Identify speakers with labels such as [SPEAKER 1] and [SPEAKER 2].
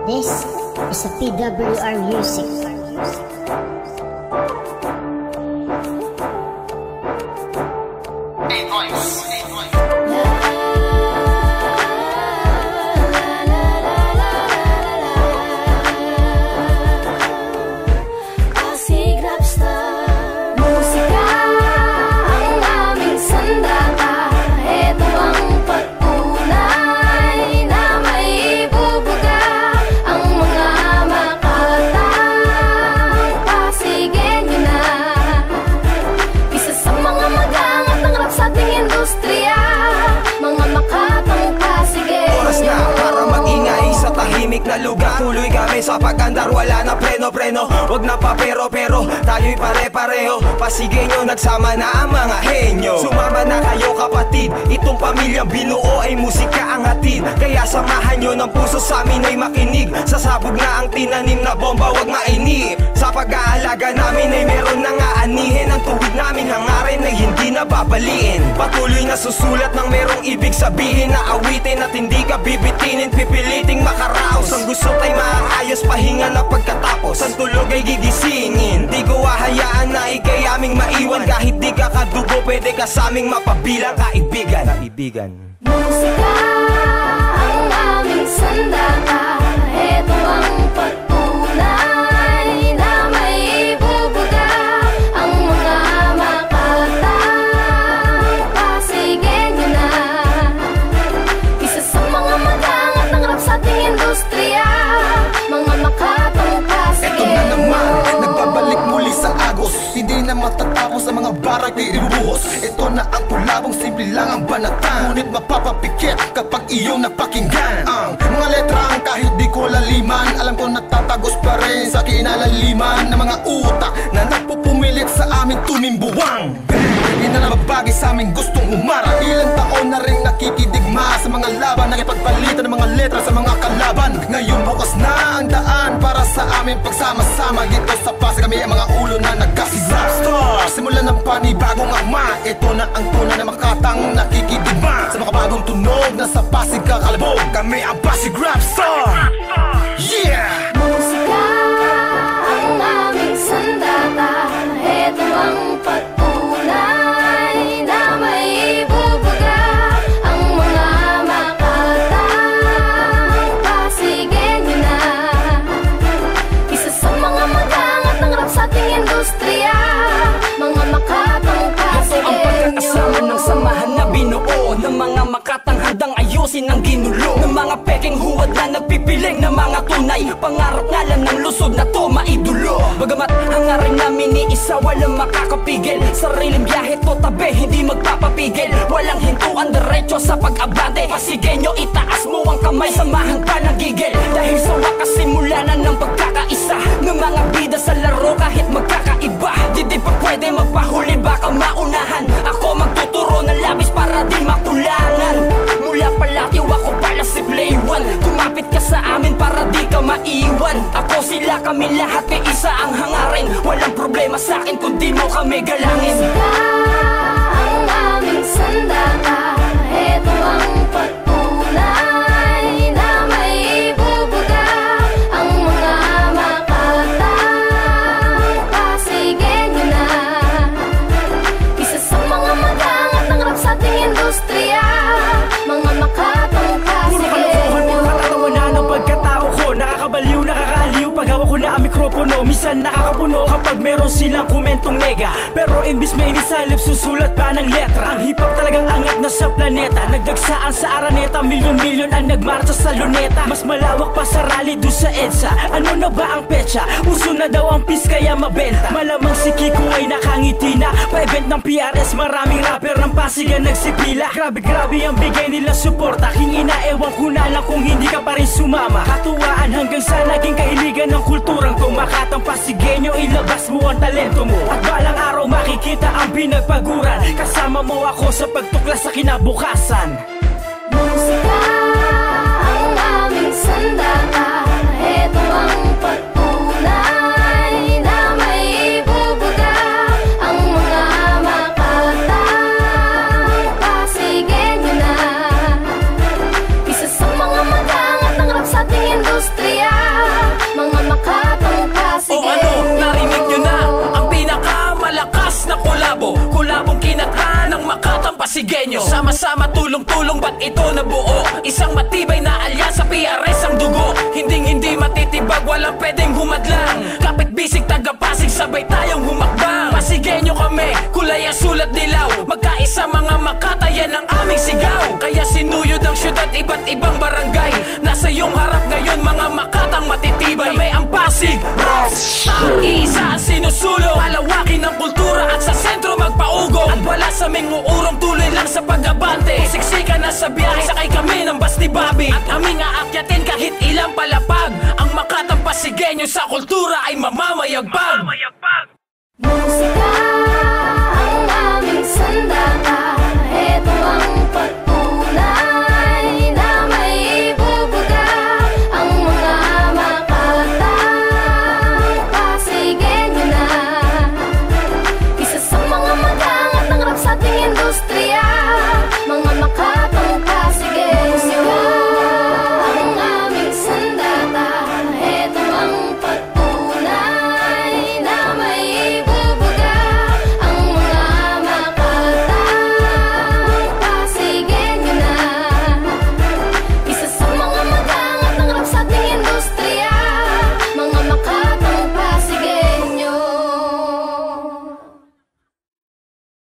[SPEAKER 1] This is a PWR music.
[SPEAKER 2] Na lugar, tuloy kami sa pag-andar, wala na preno-preno. Wag na pa pero tayo'y pare-pareho. Pasigenyo, nagsama na ang mga henyo. Sumama na kayo kapatid, itong pamilyang binuo ay musika ang hatid. Kaya samahan nyo ng puso, sa amin ay makinig. Sasabog na ang tinanim na bomba, wag mainip. Sa pag-aalaga namin ay meron na nga anihin. Ang tuwid namin hangarin ay hindi na babaliin. Patuloy na susulat ng merong ibig sabihin na awitin at hindi ka bibitinin, pipiliting makaraos. Ang gusto ay maayos, pahinga na pagkatapos. Ang tulog ay gigisingin. Di ko hahayaan na ikay aming maiwan. Kahit di ka kadugo, pwede ka sa aming mapabilang kaibigan.
[SPEAKER 3] Musika ang aming sandata. Ito ang pagtunay na may ibubuga ang mga makatang pasigenyo na. Isa sa mga magangat ng rap sa ating industriya, mga makatang pasigenyo.
[SPEAKER 4] Ito na naman, nagbabalik muli sa agos. Hindi na matatapos ang mga barak na ibubuhos. Ito na ang kulabong, simple lang ang banatan. Ngunit mapapapikit kapag iyong napakinggan ang mga letrang kahit di ko laliman. Alam ko natatagos pa rin sa kinalaliman ng mga utak na nagpupumilit sa aming tumimbuwang. Hindi na nababagay sa aming gustong umara. Ilang taon na rin nakikidigma sa mga laban, nakipagpalitan ng mga letra sa mga kalaban. Ngayon bukas na ang daan para sa aming pagsama-sama. Dito sa Pasig kami ang mga ulo na nagkasisar. Simulan ng panibagong akma. Ito na ang tunay na makatang nakikidigma sa mga bagong tunog na sa Pasig kakalabog. Kami ang Pasig Rap Star. Yeah!
[SPEAKER 3] Musika ang aming sandata. Ito ang pagtunay na may ibubuga ang mga makatang pasigenyo na. Isa sa mga magangat ng rap sa ating industriya, mga makatang pasigenyo.
[SPEAKER 2] Ang pagkakasama ng samahan na binuo ng mga makatang handang ayusin ang ginulo ng mga peking huwad na nagpipiling ng mga tunay. Pangarap nga lang ng lusod na to maidulo. Bagamat hangarin namin ni isa, walang makakapigil. Sariling biyahe to tabi, hindi magpapapigil. Walang hintuan, diretso sa pag-abante. Pasigenyo, itaas mo ang kamay, samahan pa ng gigil. Dahil sa wakas simula na ng pagkakaisa ng mga bida sa laro kahit magkakaiba. Di pa pwede magpahuli, baka maunahan. Ako magtuturo ng labis para di makulangan. Mula palatiw ako pala si Play One. Kumapit ka sa amin para di ka maiwan. Ako sila kami lahat, kay isa ang hangarin. Walang problema sa akin kung di mo kami galangin.
[SPEAKER 3] Musika ang aming sandata. Ito ang pagtunay na may ibubuga ang mga makatang pasigenyo na. Isa sa mga magangat ng rap sa ating industriya, mga makatang pasigenyo.
[SPEAKER 2] Nakakatawanan ang pagkatao ko, nakakabaliw, nakakaaliw pag hawak ko na ang mikropono. Minsan nakakapuno kapag meron silang komentong nega, pero imbis may inisalip, susulat pa ng letra. Ang hip-hop talagang angat na sa planeta. Nagdagsaan sa Araneta, milyon-milyon ang nagmarcha sa Luneta. Mas malawak pa sa rally do sa EDSA. Ano na ba ang petsa? Uso na daw ang peace kaya mabenta. Malamang si Kiko ay nakangiti na. Pa-event ng PRS, maraming rapper ng Pasig ang nagsipila. Grabe ang bigay nila suporta. King ina, ewan ko na lang kung hindi ka pa rin sumama. Katuwaan hanggang sa naging kahiligan ng kulturang to. Makatang Pasigenyo, ilabas mo ang talento mo. At balang araw makikita ang pinagpaguran. Kasama mo ako sa pagtuklas sa kinabukasan.
[SPEAKER 3] Musika ang aming sandata. Ito ang pagtunay na may ibubuga ang mga makatang pasigenyo na. Isa sa mga magangat ng rap sa ating industriya,
[SPEAKER 2] Sama-sama tulong-tulong ba't ito nabuo? Isang matibay na alyansa, PRS ang dugo. Hindi matitibag, walang pwedeng humadlang. Kapit bisig, taga-Pasig, sabay tayong humakbang. Pasigenyo kami, kulay ang sulat dilaw. Magkaisa mga makatayan ang aming sigaw. Kaya sinuyod ang syudad, iba't ibang barangay. Nasa iyong harap ngayon, mga makatang matitibay. Kami ang Pasig Rocks, isa ang sinusulong. Palawakin ang kultura at sa sentro magpaugo. At wala sa aming uurong, tuloy lang sa pag-abante. Siksikan na sa biyahe, sakay kami ng Basti Bobby. At aming aakyatin kahit ilang palapag. Ang makatang Pasigenyo sa kultura ay mamamayagpag.
[SPEAKER 3] Musika